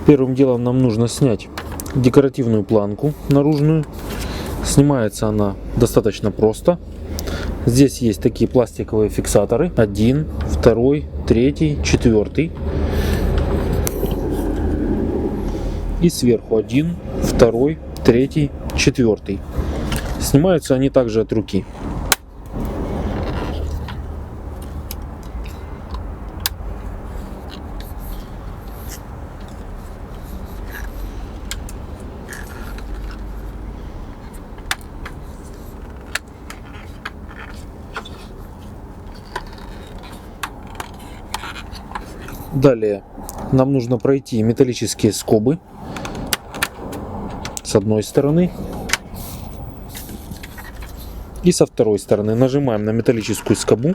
Первым делом нам нужно снять декоративную планку наружную. Снимается она достаточно просто. Здесь есть такие пластиковые фиксаторы. 1, 2, 3, 4. И сверху 1, 2, 3, 4. Снимаются они также от руки. Далее нам нужно пройти металлические скобы с одной стороны и со второй стороны. Нажимаем на металлическую скобу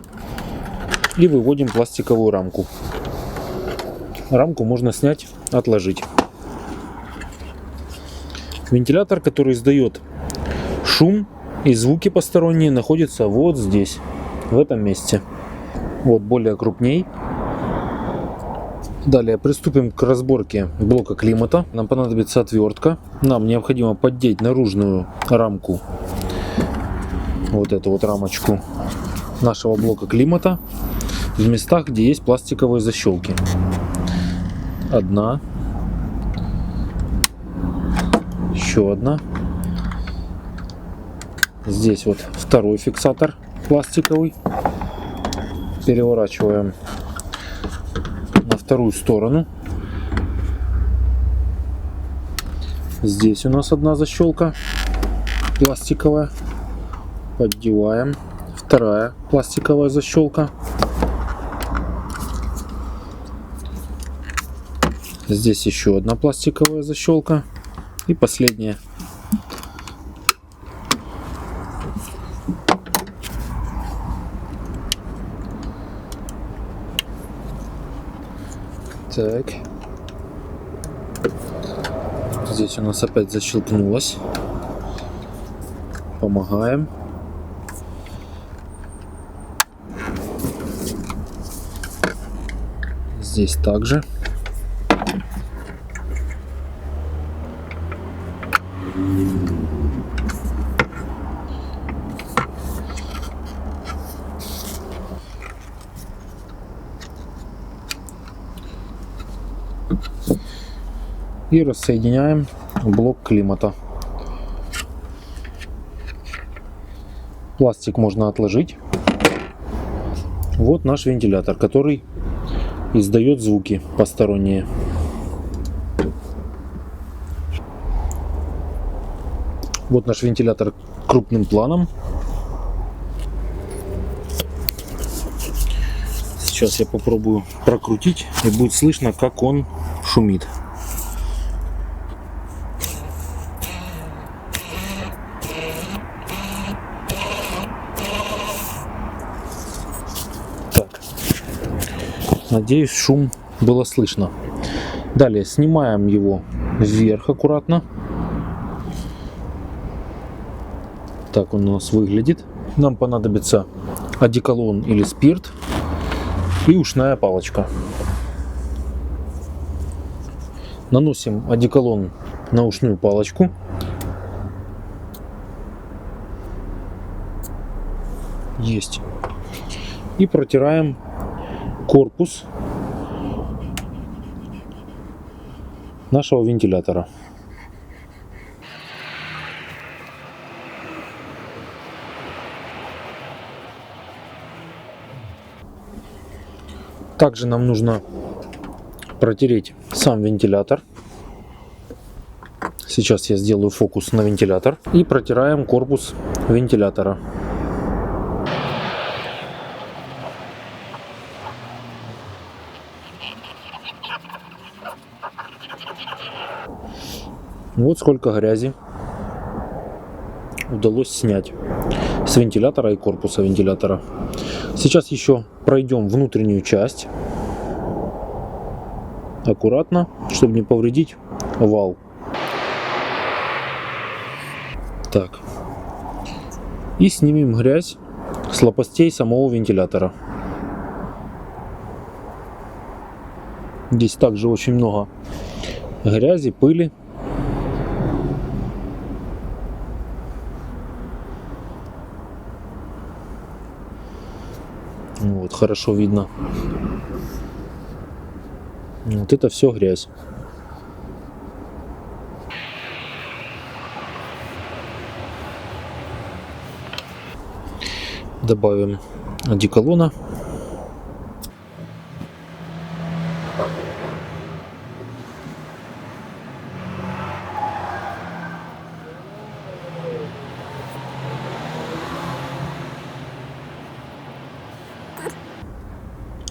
и выводим пластиковую рамку. Рамку можно снять, отложить. Вентилятор, который издает шум и звуки посторонние, находится вот здесь, в этом месте. Вот более крупней. Далее приступим к разборке блока климата. Нам понадобится отвертка. Нам необходимо поддеть наружную рамку, вот эту вот рамочку нашего блока климата, в местах, где есть пластиковые защелки. Одна, еще одна. Здесь вот второй фиксатор пластиковый. Переворачиваем на вторую сторону. Здесь у нас одна защелка пластиковая. Поддеваем. Вторая пластиковая защелка. Здесь еще одна пластиковая защелка. И последняя. Так. Здесь у нас опять защелкнулось. Помогаем. Здесь также. И рассоединяем блок климата. Пластик можно отложить. Вот наш вентилятор, который издает звуки посторонние. Вот наш вентилятор крупным планом. Сейчас я попробую прокрутить, и будет слышно, как он шумит. Надеюсь, шум было слышно. Далее снимаем его вверх аккуратно. Так он у нас выглядит. Нам понадобится одеколон или спирт и ушная палочка. Наносим одеколон на ушную палочку. Есть. И протираем корпус нашего вентилятора. Также нам нужно протереть сам вентилятор. Сейчас я сделаю фокус на вентилятор. И протираем корпус вентилятора. Вот сколько грязи удалось снять с вентилятора и корпуса вентилятора. Сейчас еще пройдем внутреннюю часть аккуратно, чтобы не повредить вал. Так. И снимем грязь с лопастей самого вентилятора. Здесь также очень много грязи, пыли. Вот, хорошо видно. Вот это все грязь. Добавим одеколона.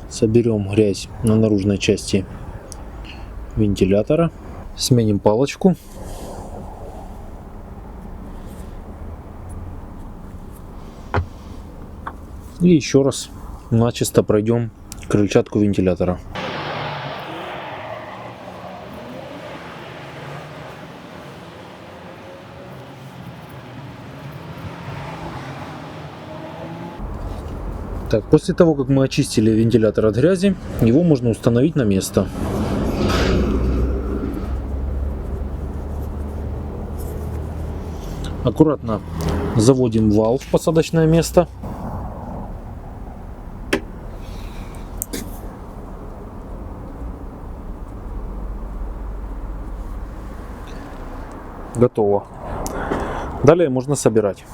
Соберем грязь на наружной части вентилятора. Сменим палочку. И еще раз начисто пройдем крыльчатку вентилятора. Так, после того, как мы очистили вентилятор от грязи, его можно установить на место. Аккуратно заводим вал в посадочное место. Готово. Далее можно собирать.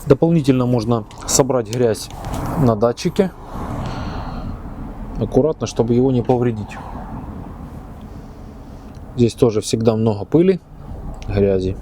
Дополнительно можно собрать грязь на датчике. Аккуратно, чтобы его не повредить. Здесь тоже всегда много пыли, грязи.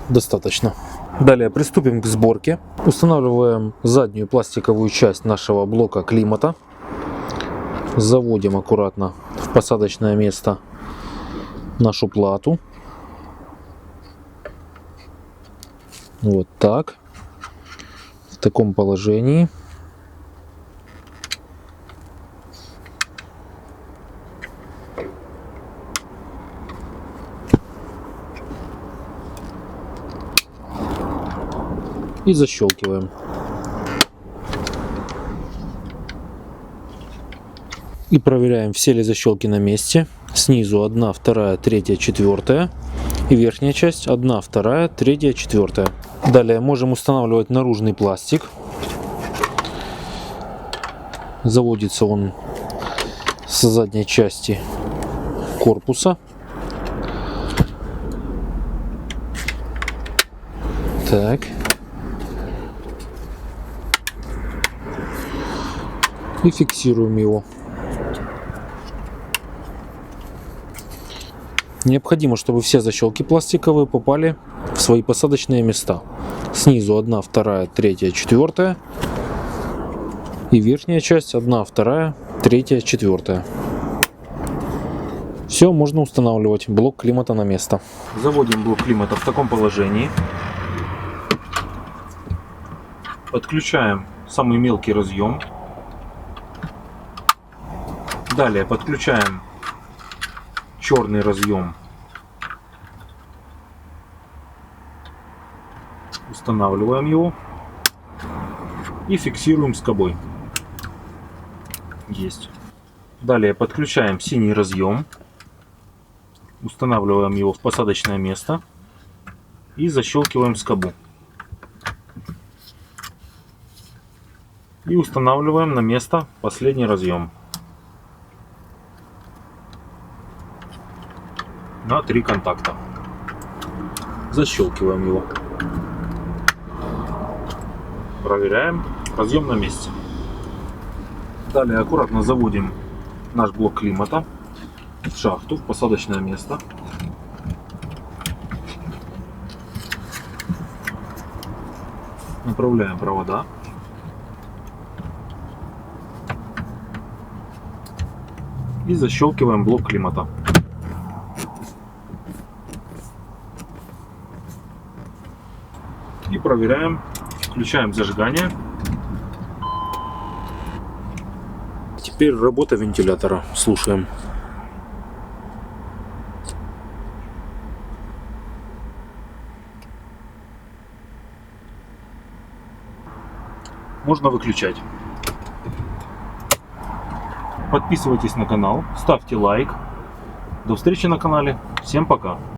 Достаточно. Далее приступим к сборке. Устанавливаем заднюю пластиковую часть нашего блока климата. Заводим аккуратно в посадочное место нашу плату. Вот так. В таком положении. И защелкиваем. И проверяем, все ли защелки на месте. Снизу 1, 2, 3, 4. И верхняя часть 1, 2, 3, 4. Далее можем устанавливать наружный пластик. Заводится он с задней части корпуса. Так. И фиксируем его. Необходимо, чтобы все защелки пластиковые попали в свои посадочные места. Снизу 1, 2, 3, 4. И верхняя часть 1, 2, 3, 4. Все, можно устанавливать блок климата на место. Заводим блок климата в таком положении. Подключаем самый мелкий разъем. Далее подключаем черный разъем. Устанавливаем его и фиксируем скобой. Есть. Далее подключаем синий разъем. Устанавливаем его в посадочное место и защелкиваем скобу. И устанавливаем на место последний разъем. На 3 контакта. Защелкиваем его. Проверяем. Разъем на месте. Далее аккуратно заводим наш блок климата в шахту, в посадочное место. Направляем провода. И защелкиваем блок климата. И проверяем. Включаем зажигание. Теперь работа вентилятора. Слушаем. Можно выключать. Подписывайтесь на канал, ставьте лайк. До встречи на канале. Всем пока.